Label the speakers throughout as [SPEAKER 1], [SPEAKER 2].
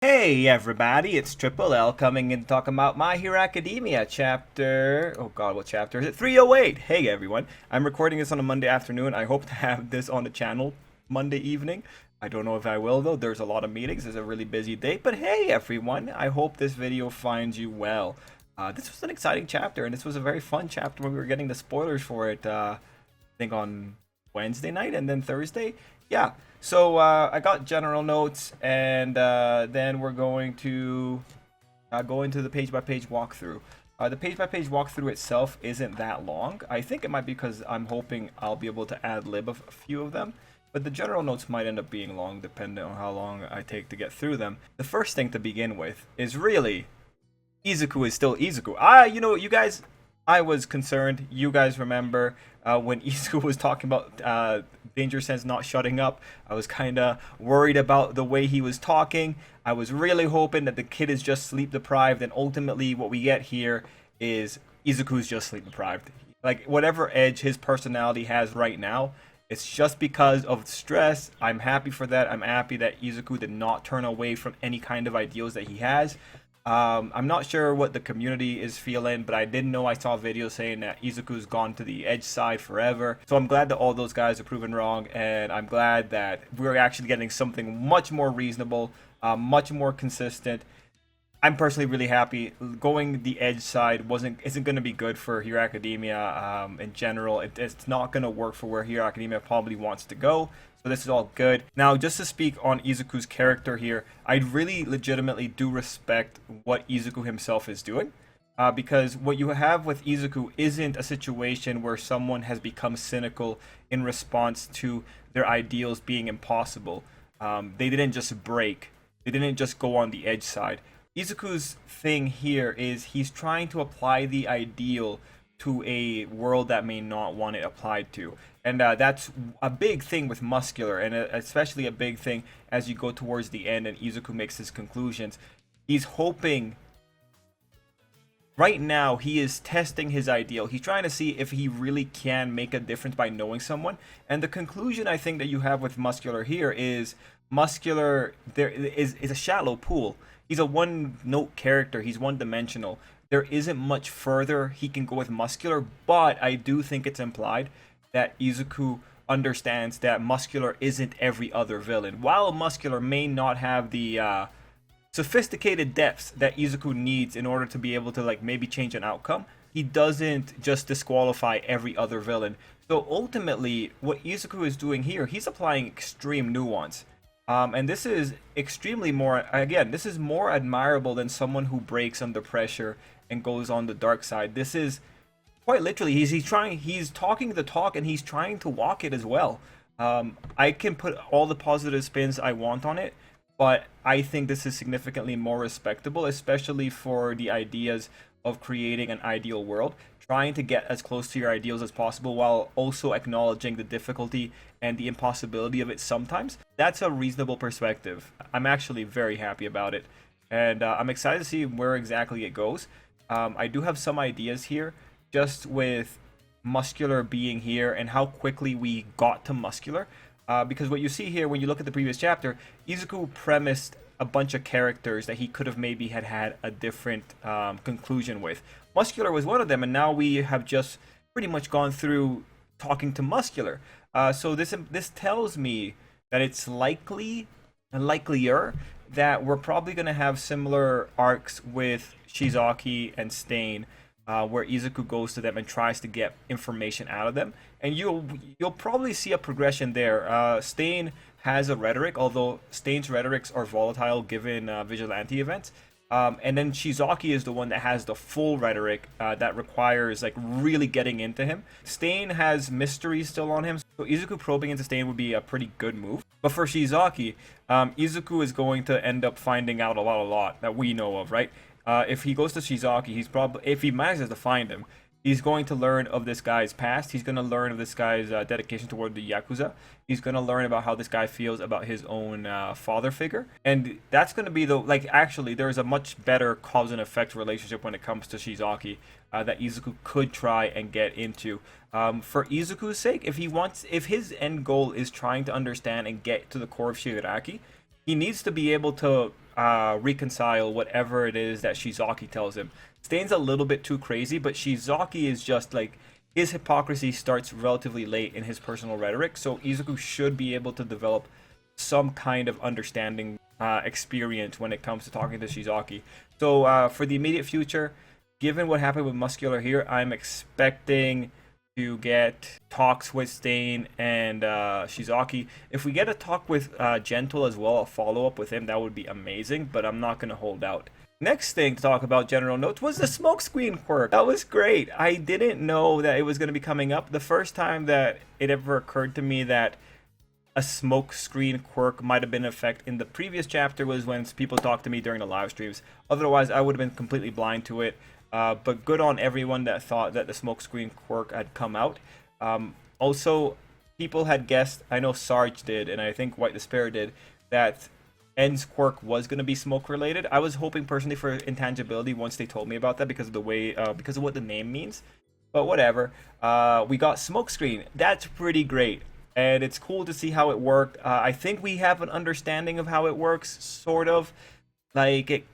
[SPEAKER 1] Hey everybody, it's Tripl-L coming in talking about My Hero Academia chapter... Oh god, what chapter is it? 308! Hey everyone, I'm recording this on a Monday afternoon. I hope to have this on the channel Monday evening. I don't know if I will though, there's a lot of meetings, it's a really busy day. But hey everyone, I hope this video finds you well. This was an exciting chapter and this was a very fun chapter when we were getting the spoilers for it, I think on Wednesday night and then Thursday. Yeah, so I got general notes, and then we're going to go into the page-by-page walkthrough. The page-by-page walkthrough itself isn't that long. I think it might be because I'm hoping I'll be able to ad-lib a few of them, but the general notes might end up being long depending on how long I take to get through them. The first thing to begin with is really Izuku is still Izuku. You guys, I was concerned. You guys remember when Izuku was talking about Danger Sense not shutting up. I was kind of worried about the way he was talking. I was really hoping that the kid is just sleep deprived, and ultimately what we get here is Izuku's just sleep deprived. Like, whatever edge his personality has right now, it's just because of stress. I'm happy for that. I'm happy that Izuku did not turn away from any kind of ideals that he has. I'm not sure what the community is feeling, but I didn't know I saw videos saying that Izuku's gone to the edge side forever. So I'm glad that all those guys are proven wrong, and I'm glad that we're actually getting something much more reasonable, much more consistent. I'm personally really happy. Going the edge side isn't going to be good for Hero Academia in general. It's not going to work for where Hero Academia probably wants to go. So this is all good. Now, just to speak on Izuku's character here, I really legitimately do respect what Izuku himself is doing. Because what you have with Izuku isn't a situation where someone has become cynical in response to their ideals being impossible. They didn't just break. They didn't just go on the edge side. Izuku's thing here is he's trying to apply the ideal to a world that may not want it applied to. And that's a big thing with Muscular, and especially a big thing as you go towards the end and Izuku makes his conclusions. He's hoping... Right now, he is testing his ideal. He's trying to see if he really can make a difference by knowing someone. And the conclusion I think that you have with Muscular here is Muscular there is a shallow pool. He's a one-note character. He's one-dimensional. There isn't much further he can go with Muscular, but I do think it's implied that Izuku understands that Muscular isn't every other villain. While Muscular may not have the sophisticated depths that Izuku needs in order to be able to maybe change an outcome, he doesn't just disqualify every other villain. So ultimately, what Izuku is doing here, he's applying extreme nuance. And this is extremely more, again, this is more admirable than someone who breaks under pressure and goes on the dark side. This is quite literally, he's talking the talk and he's trying to walk it as well. I can put all the positive spins I want on it, but I think this is significantly more respectable, especially for the ideas of creating an ideal world, trying to get as close to your ideals as possible while also acknowledging the difficulty and the impossibility of it sometimes. That's a reasonable perspective. I'm actually very happy about it, and I'm excited to see where exactly it goes. I do have some ideas here, just with Muscular being here and how quickly we got to Muscular. Because what you see here, when you look at the previous chapter, Izuku premised a bunch of characters that he could have maybe had a different conclusion with. Muscular was one of them, and now we have just pretty much gone through talking to Muscular. So this tells me that it's likely and likelier that we're probably going to have similar arcs with Shizaki and Stain, where Izuku goes to them and tries to get information out of them, and you'll probably see a progression there. Stain has a rhetoric, although Stain's rhetorics are volatile given vigilante events. And then Shizaki is the one that has the full rhetoric that requires really getting into him. Stain has mystery still on him, so Izuku probing into Stain would be a pretty good move. But for Shizaki, Izuku is going to end up finding out a lot that we know of, right? If he goes to Shizaki, if he manages to find him, he's going to learn of this guy's past. He's going to learn of this guy's dedication toward the Yakuza. He's going to learn about how this guy feels about his own father figure. And that's going to be actually, there's a much better cause and effect relationship when it comes to Shizaki that Izuku could try and get into. For Izuku's sake, if his end goal is trying to understand and get to the core of Shigaraki, he needs to be able to reconcile whatever it is that Shizaki tells him. Stain's a little bit too crazy, but Shizaki is just like, his hypocrisy starts relatively late in his personal rhetoric, so Izuku should be able to develop some kind of understanding experience when it comes to talking to Shizaki. So for the immediate future, given what happened with Muscular here, I'm expecting to get talks with Stain and Shizaki. If we get a talk with Gentle as well, a follow-up with him, that would be amazing, but I'm not going to hold out. Next thing to talk about, general notes, was the smokescreen quirk. That was great. I didn't know that it was going to be coming up. The first time that it ever occurred to me that a smoke screen quirk might have been in effect in the previous chapter was when people talked to me during the live streams. Otherwise, I would have been completely blind to it. But good on everyone that thought that the smoke screen quirk had come out. Also, people had guessed, I know Sarge did, and I think White Despair did, that End's quirk was going to be smoke related. I was hoping personally for intangibility once they told me about that because of the way, because of what the name means. But whatever. We got smoke screen. That's pretty great. And it's cool to see how it worked. I think we have an understanding of how it works, sort of. Like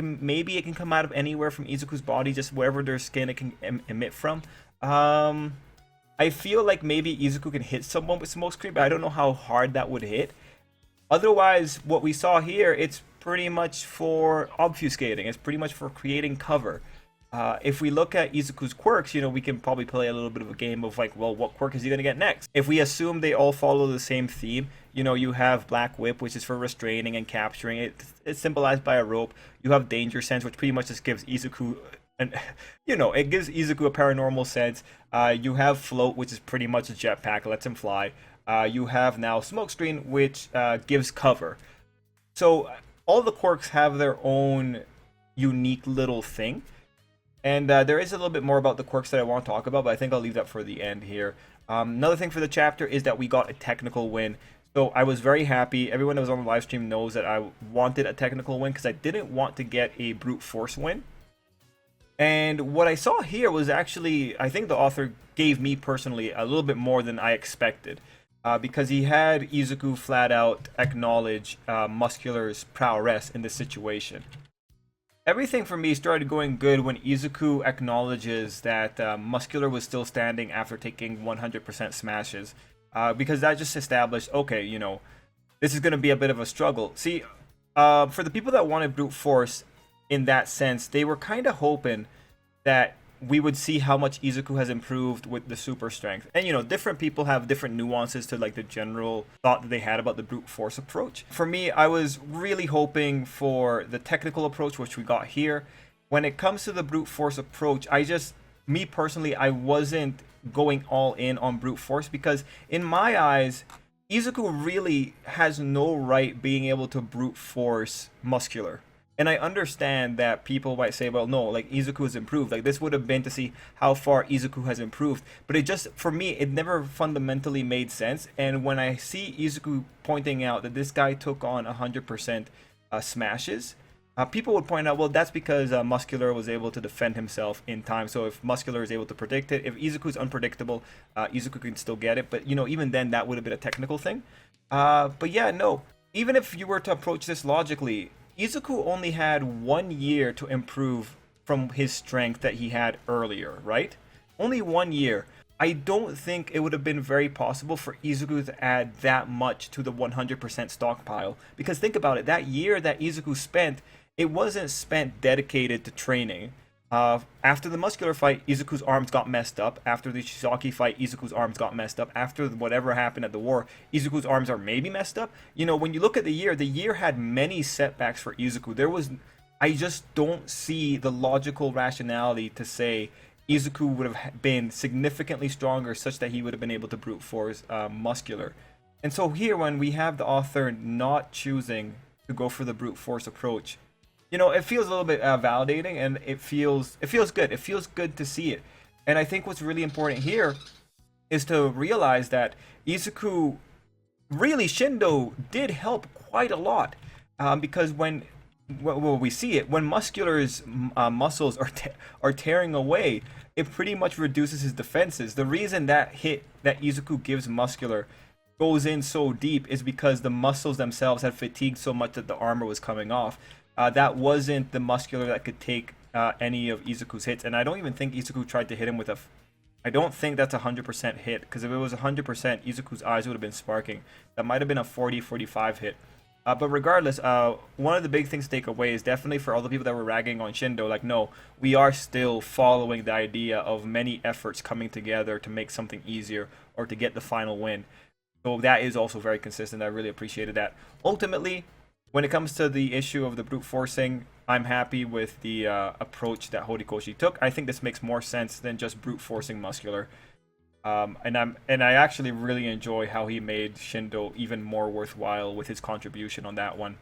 [SPEAKER 1] maybe it can come out of anywhere from Izuku's body, just wherever their skin it can emit from. I feel like maybe Izuku can hit someone with smoke screen, but I don't know how hard that would hit. Otherwise, what we saw here, it's pretty much for obfuscating. It's pretty much for creating cover. If we look at Izuku's quirks, you know, we can probably play a little bit of a game of like, well, what quirk is he going to get next? If we assume they all follow the same theme, you know, you have Black Whip, which is for restraining and capturing. It's symbolized by a rope. You have Danger Sense, which pretty much just gives Izuku, it gives Izuku a paranormal sense. You have Float, which is pretty much a jetpack, lets him fly. You have now Smokescreen, which gives cover. So all the quirks have their own unique little thing. And there is a little bit more about the quirks that I want to talk about, but I think I'll leave that for the end here. Another thing for the chapter is that we got a technical win. So I was very happy. Everyone that was on the live stream knows that I wanted a technical win because I didn't want to get a brute force win. And what I saw here was actually, I think the author gave me personally a little bit more than I expected. Because he had Izuku flat out acknowledge Muscular's prowess in this situation. Everything for me started going good when Izuku acknowledges that Muscular was still standing after taking 100% smashes. Because that just established, okay, you know, this is going to be a bit of a struggle. See, for the people that wanted brute force in that sense, they were kind of hoping that we would see how much Izuku has improved with the super strength. And, you know, different people have different nuances to, like, the general thought that they had about the brute force approach. For me, I was really hoping for the technical approach, which we got here. When it comes to the brute force approach, me personally, I wasn't going all in on brute force because, in my eyes, Izuku really has no right being able to brute force Muscular. And I understand that people might say, well, no, like, Izuku has improved. Like, this would have been to see how far Izuku has improved. But it just, for me, it never fundamentally made sense. And when I see Izuku pointing out that this guy took on 100% smashes, people would point out, well, that's because Muscular was able to defend himself in time. So if Muscular is able to predict it, if Izuku is unpredictable, Izuku can still get it. But, you know, even then, that would have been a technical thing. But yeah, no. Even if you were to approach this logically, Izuku only had 1 year to improve from his strength that he had earlier, right? Only 1 year. I don't think it would have been very possible for Izuku to add that much to the 100% stockpile. Because think about it, that year that Izuku spent, it wasn't spent dedicated to training. After the Muscular fight, Izuku's arms got messed up. After the Shizaki fight, Izuku's arms got messed up. After whatever happened at the war, Izuku's arms are maybe messed up. You know, when you look at the year had many setbacks for Izuku. I just don't see the logical rationality to say Izuku would have been significantly stronger such that he would have been able to brute force Muscular. And so here, when we have the author not choosing to go for the brute force approach, you know, it feels a little bit validating, and it feels good. It feels good to see it. And I think what's really important here is to realize that Izuku, really, Shindo did help quite a lot. Because when we see it, when Muscular's muscles are tearing away, it pretty much reduces his defenses. The reason that hit that Izuku gives Muscular goes in so deep is because the muscles themselves had fatigued so much that the armor was coming off. that wasn't the Muscular that could take any of Izuku's hits, and I don't even think Izuku tried to hit him with a. I don't think that's a 100% hit, because if it was 100%, Izuku's eyes would have been sparking. That might have been a 40-45 hit. But regardless, one of the big things to take away is definitely for all the people that were ragging on Shindo, like, no, we are still following the idea of many efforts coming together to make something easier or to get the final win. So that is also very consistent. I really appreciated that. Ultimately, when it comes to the issue of the brute forcing, I'm happy with the approach that Horikoshi took. I think this makes more sense than just brute forcing Muscular. And I actually really enjoy how he made Shindo even more worthwhile with his contribution on that one.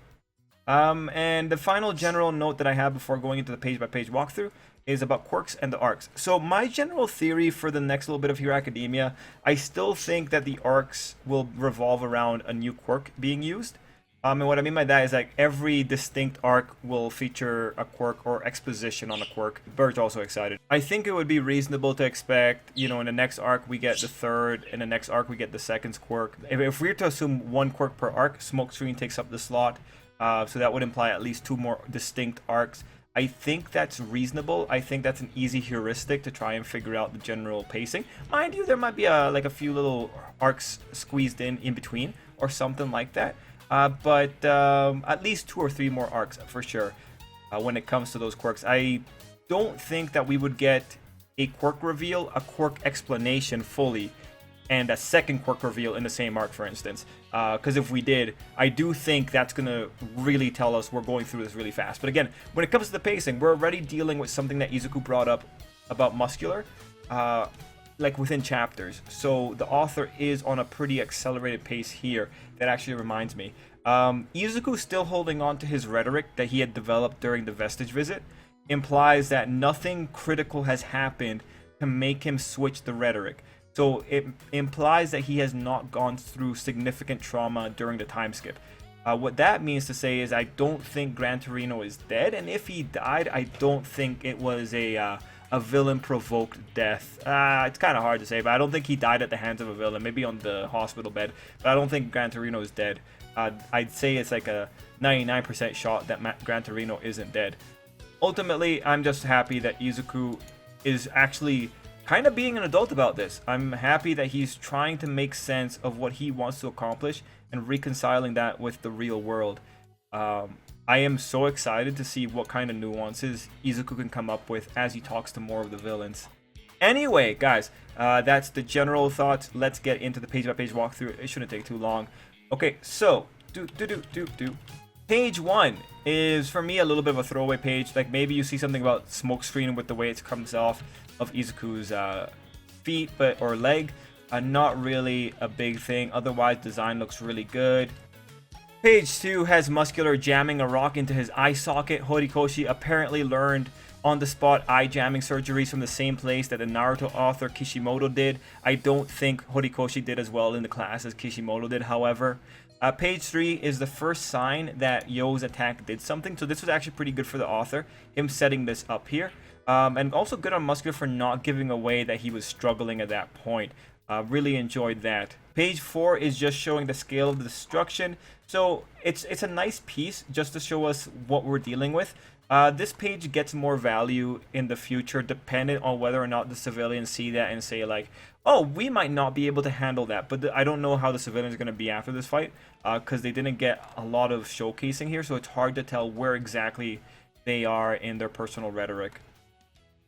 [SPEAKER 1] And the final general note that I have before going into the page-by-page walkthrough is about quirks and the arcs. So my general theory for the next little bit of Hero Academia, I still think that the arcs will revolve around a new quirk being used. And what I mean by that is like every distinct arc will feature a quirk or exposition on a quirk. Bird's also excited. I think it would be reasonable to expect, you know, in the next arc we get the third, in the next arc we get the second quirk. If we were to assume one quirk per arc, Smokescreen takes up the slot. So that would imply at least 2 more distinct arcs. I think that's reasonable. I think that's an easy heuristic to try and figure out the general pacing. Mind you, there might be like a few little arcs squeezed in between or something like that. But at least 2 or 3 more arcs for sure when it comes to those quirks. I don't think that we would get a quirk reveal, a quirk explanation fully, and a second quirk reveal in the same arc, for instance. Because if we did, I do think that's going to really tell us we're going through this really fast. But again, when it comes to the pacing, we're already dealing with something that Izuku brought up about Muscular. Like within chapters, so the author is on a pretty accelerated pace here. That actually reminds me, Izuku still holding on to his rhetoric that he had developed during the Vestige visit implies that nothing critical has happened to make him switch the rhetoric. So it implies that he has not gone through significant trauma during the time skip. What that means to say is I don't think Gran Torino is dead, and if he died, I don't think it was a villain-provoked death. It's kind of hard to say, but I don't think he died at the hands of a villain. Maybe on the hospital bed, but I don't think Gran Torino is dead. I'd say it's like a 99% shot that Gran Torino isn't dead. Ultimately, I'm just happy that Izuku is actually kind of being an adult about this. I'm happy that he's trying to make sense of what he wants to accomplish and reconciling that with the real world. I am so excited to see what kind of nuances Izuku can come up with as he talks to more of the villains. Anyway, guys, that's the general thoughts. Let's get into the page-by-page walkthrough. It shouldn't take too long. Okay, so, Page 1 is, for me, a little bit of a throwaway page. Like, maybe you see something about Smokescreen with the way it comes off of Izuku's feet or leg. Not really a big thing. Otherwise, design looks really good. Page 2 has Muscular jamming a rock into his eye socket. Horikoshi apparently learned on-the-spot eye jamming surgeries from the same place that the Naruto author Kishimoto did. I don't think Horikoshi did as well in the class as Kishimoto did, however. Page 3 is the first sign that Yo's attack did something. So this was actually pretty good for the author, him setting this up here. And also good on Muscular for not giving away that he was struggling at that point. Really enjoyed that. Page 4 is just showing the scale of the destruction. So it's a nice piece just to show us what we're dealing with. This page gets more value in the future dependent on whether or not the civilians see that and say like, oh, we might not be able to handle that. But I don't know how the civilians are going to be after this fight because they didn't get a lot of showcasing here. So it's hard to tell where exactly they are in their personal rhetoric.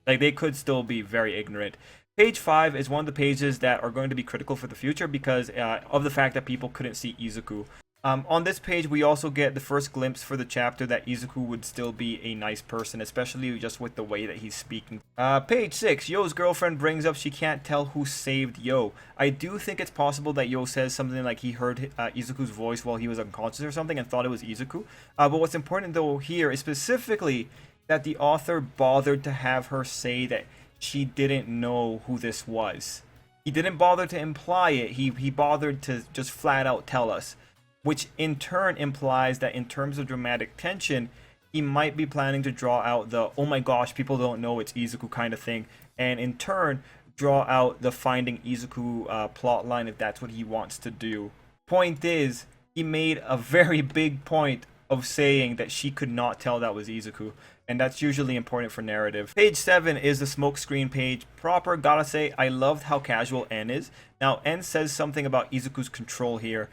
[SPEAKER 1] Like, they could still be very ignorant. Page 5 is one of the pages that are going to be critical for the future because of the fact that people couldn't see Izuku. On this page, we also get the first glimpse for the chapter that Izuku would still be a nice person, especially just with the way that he's speaking. Page 6, Yo's girlfriend brings up she can't tell who saved Yo. I do think it's possible that Yo says something like he heard Izuku's voice while he was unconscious or something and thought it was Izuku. But what's important though here is specifically that the author bothered to have her say that she didn't know who this was. He didn't bother to imply it. He bothered to just flat out tell us. Which in turn implies that in terms of dramatic tension, he might be planning to draw out the, oh my gosh, people don't know it's Izuku kind of thing. And in turn, draw out the finding Izuku plotline if that's what he wants to do. Point is, he made a very big point of saying that she could not tell that was Izuku. And that's usually important for narrative. Page 7 is the smoke screen page. Proper, gotta say, I loved how casual N is. Now, N says something about Izuku's control here.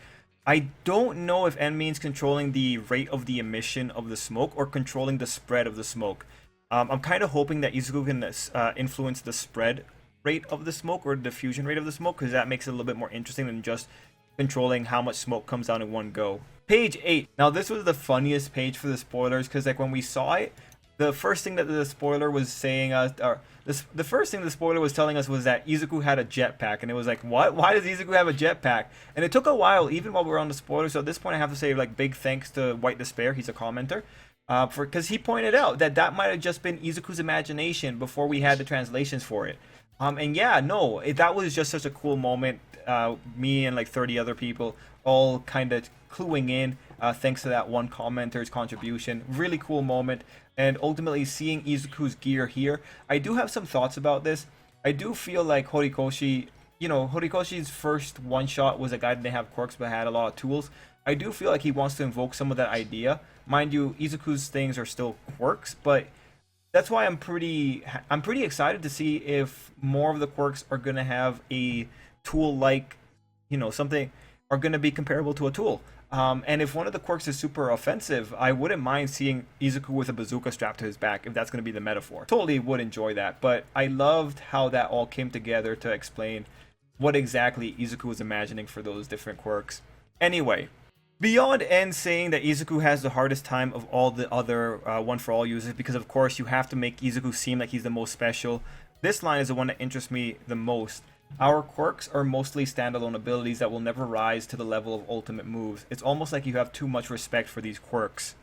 [SPEAKER 1] I don't know if N means controlling the rate of the emission of the smoke or controlling the spread of the smoke. I'm kind of hoping that Izuku can influence the spread rate of the smoke or the diffusion rate of the smoke, because that makes it a little bit more interesting than just controlling how much smoke comes down in one go. Page 8. Now, this was the funniest page for the spoilers, because like when we saw it, the first thing that the spoiler was saying the first thing the spoiler was telling us was that Izuku had a jetpack, and it was like, what? Why does Izuku have a jetpack? And it took a while, even while we were on the spoiler. So at this point, I have to say like big thanks to White Despair. He's a commenter, because he pointed out that might have just been Izuku's imagination before we had the translations for it. And yeah, no, that was just such a cool moment. Me and like 30 other people all kind of cluing in, thanks to that one commenter's contribution. Really cool moment. And ultimately seeing Izuku's gear here, I do have some thoughts about this. I do feel like Horikoshi, Horikoshi's first one-shot was a guy that didn't have quirks but had a lot of tools. I do feel like he wants to invoke some of that idea. Mind you, Izuku's things are still quirks, but that's why I'm pretty excited to see if more of the quirks are going to have a tool-like, something, are going to be comparable to a tool. And if one of the quirks is super offensive, I wouldn't mind seeing Izuku with a bazooka strapped to his back, if that's going to be the metaphor. Totally would enjoy that, but I loved how that all came together to explain what exactly Izuku was imagining for those different quirks. Anyway, beyond N saying that Izuku has the hardest time of all the other One For All users, because of course you have to make Izuku seem like he's the most special, this line is the one that interests me the most. Our quirks are mostly standalone abilities that will never rise to the level of ultimate moves. It's almost like you have too much respect for these quirks.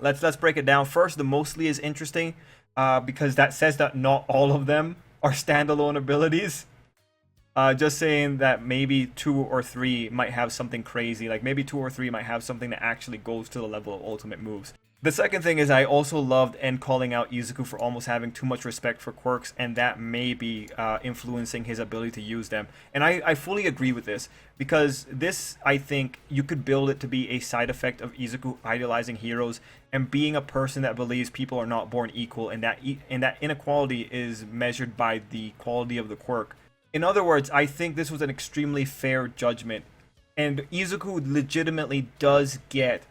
[SPEAKER 1] Let's break it down. First, the mostly is interesting because that says that not all of them are standalone abilities. Just saying that maybe 2 or 3 might have something crazy. Like maybe 2 or 3 might have something that actually goes to the level of ultimate moves. The second thing is I also loved N calling out Izuku for almost having too much respect for quirks, and that may be influencing his ability to use them. And I fully agree with this, because this, I think, you could build it to be a side effect of Izuku idolizing heroes and being a person that believes people are not born equal, and that inequality is measured by the quality of the quirk. In other words, I think this was an extremely fair judgment, and Izuku legitimately does get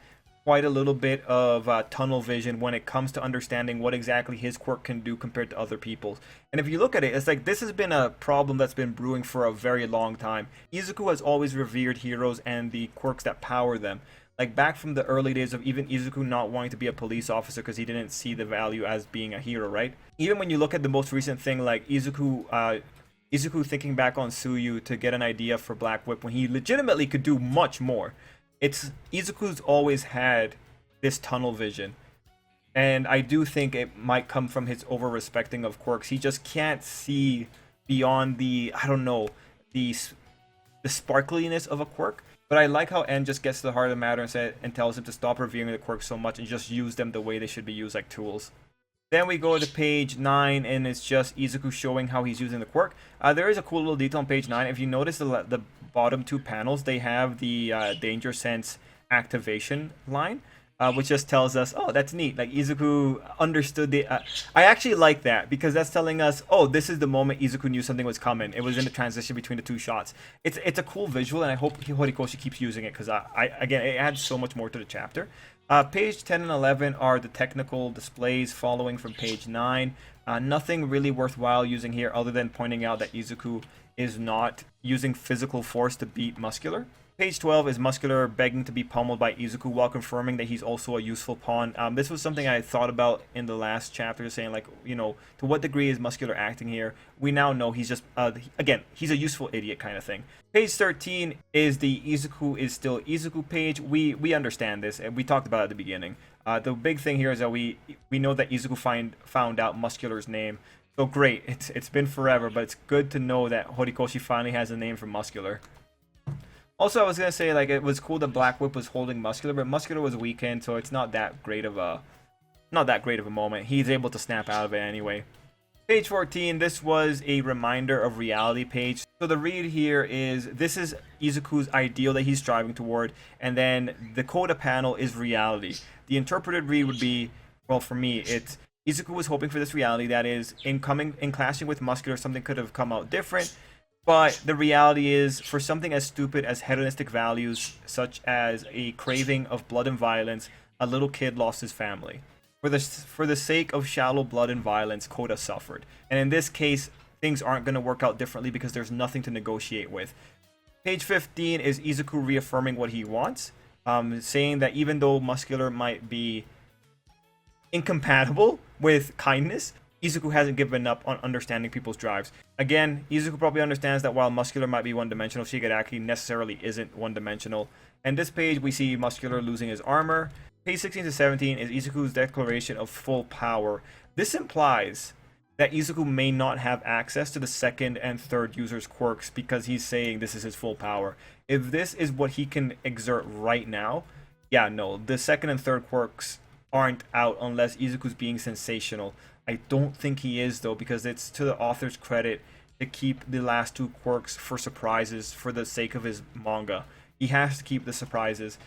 [SPEAKER 1] quite a little bit of tunnel vision when it comes to understanding what exactly his quirk can do compared to other people's. And if you look at it, it's like this has been a problem that's been brewing for a very long time. Izuku has always revered heroes and the quirks that power them. Like back from the early days of even Izuku not wanting to be a police officer because he didn't see the value as being a hero, right? Even when you look at the most recent thing, like Izuku thinking back on Tsuyu to get an idea for Black Whip when he legitimately could do much more. Izuku's always had this tunnel vision, and I do think it might come from his over-respecting of quirks. He just can't see beyond the, I don't know, the sparkliness of a quirk. But I like how N just gets to the heart of the matter and tells him to stop revering the quirks so much and just use them the way they should be used, like tools. Then we go to page 9, and it's just Izuku showing how he's using the quirk. There is a cool little detail on page 9. If you notice the bottom 2 panels, they have the Danger Sense activation line, which just tells us, oh, that's neat. Like Izuku understood the... I actually like that, because that's telling us, oh, this is the moment Izuku knew something was coming. It was in the transition between the 2 shots. It's a cool visual, and I hope Horikoshi keeps using it, because again, it adds so much more to the chapter. Page 10 and 11 are the technical displays following from page 9. Nothing really worthwhile using here other than pointing out that Izuku is not using physical force to beat Muscular. Page 12 is Muscular begging to be pummeled by Izuku while confirming that he's also a useful pawn. This was something I thought about in the last chapter, saying like, to what degree is Muscular acting here? We now know he's just, again, he's a useful idiot kind of thing. Page 13 is the Izuku is still Izuku page. We understand this, and we talked about it at the beginning. The big thing here is that we know that Izuku found out Muscular's name. So great, it's been forever, but it's good to know that Horikoshi finally has a name for Muscular. Also, I was gonna say, like, it was cool that Black Whip was holding Muscular, but Muscular was weakened, so it's not that great of a moment. He's able to snap out of it anyway. Page 14, this was a reminder of reality page. So the read here is, this is Izuku's ideal that he's striving toward, and then the coda panel is reality. The interpreted read would be, well, for me, it's Izuku was hoping for this reality that is, in clashing with Muscular, something could have come out different. But the reality is, for something as stupid as hedonistic values, such as a craving of blood and violence, a little kid lost his family. For the sake of shallow blood and violence, Koda suffered. And in this case, things aren't going to work out differently because there's nothing to negotiate with. Page 15 is Izuku reaffirming what he wants, saying that even though Muscular might be incompatible with kindness, Izuku hasn't given up on understanding people's drives. Again, Izuku probably understands that while Muscular might be one-dimensional, Shigaraki necessarily isn't one-dimensional. And this page, we see Muscular losing his armor. Page 16 to 17 is Izuku's declaration of full power. This implies that Izuku may not have access to the second and third user's quirks because he's saying this is his full power. If this is what he can exert right now, yeah, no, the second and third quirks aren't out unless Izuku's being sensational. I don't think he is, though, because it's to the author's credit to keep the last two quirks for surprises for the sake of his manga. He has to keep the surprises.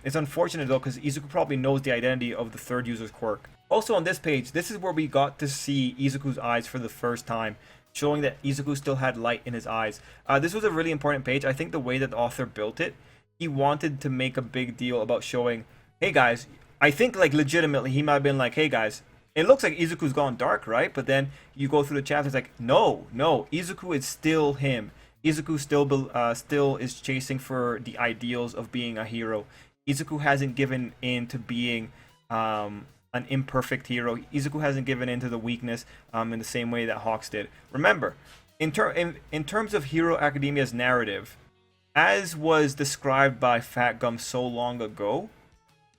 [SPEAKER 1] It's unfortunate, though, because Izuku probably knows the identity of the third user's quirk. Also on this page, this is where we got to see Izuku's eyes for the first time, showing that Izuku still had light in his eyes. This was a really important page. I think the way that the author built it, he wanted to make a big deal about showing, hey guys, I think like legitimately he might have been like, hey guys, it looks like Izuku's gone dark, right? But then you go through the chapters like, no, Izuku is still him. Izuku still is chasing for the ideals of being a hero. Izuku hasn't given in to being an imperfect hero. Izuku hasn't given in to the weakness in the same way that Hawks did. Remember, in terms of Hero Academia's narrative, as was described by Fat Gum so long ago,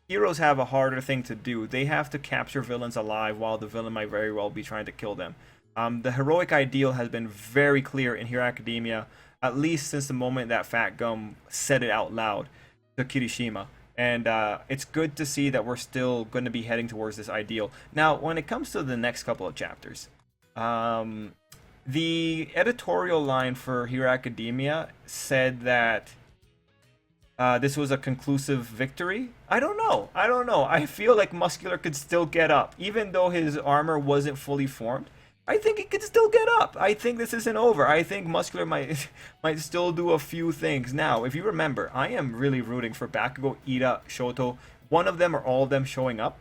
[SPEAKER 1] heroes have a harder thing to do. They have to capture villains alive while the villain might very well be trying to kill them. The heroic ideal has been very clear in Hero Academia, at least since the moment that Fat Gum said it out loud to Kirishima. And it's good to see that we're still going to be heading towards this ideal. Now, when it comes to the next couple of chapters, the editorial line for Hero Academia said that this was a conclusive victory. I don't know. I feel like Muscular could still get up. Even though his armor wasn't fully formed, I think he could still get up. I think this isn't over. I think Muscular might still do a few things. Now, if you remember, I am really rooting for Bakugo, Ida, Shoto, one of them or all of them showing up.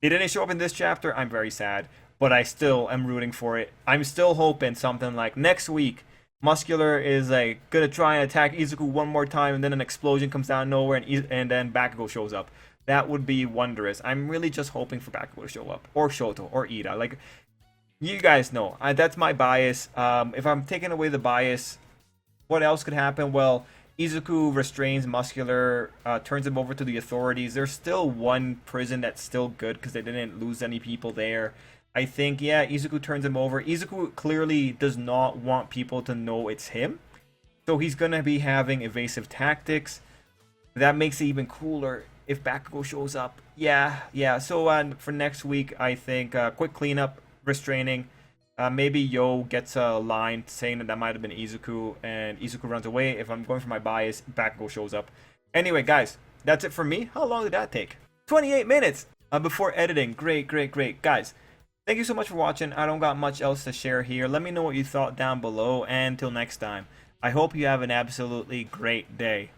[SPEAKER 1] They didn't show up in this chapter. I'm very sad, but I still am rooting for it. I'm still hoping something like next week, Muscular is like gonna try and attack Izuku one more time, and then an explosion comes out of nowhere, and then Bakugo shows up. That would be wondrous. I'm really just hoping for Bakugo to show up, or Shoto, or Ida. Like, you guys know, that's my bias. If I'm taking away the bias, what else could happen? Well, Izuku restrains Muscular, turns him over to the authorities. There's still one prison that's still good because they didn't lose any people there. I think, yeah, Izuku turns him over. Izuku clearly does not want people to know it's him. So he's going to be having evasive tactics. That makes it even cooler if Bakugo shows up. Yeah. So for next week, I think quick cleanup, restraining. Maybe Yo gets a line saying that might have been Izuku, and Izuku runs away. If I'm going for my bias, Bakugo shows up. Anyway, guys, that's it for me. How long did that take? 28 minutes before editing. Great. Guys, thank you so much for watching. I don't got much else to share here. Let me know what you thought down below, and until next time, I hope you have an absolutely great day.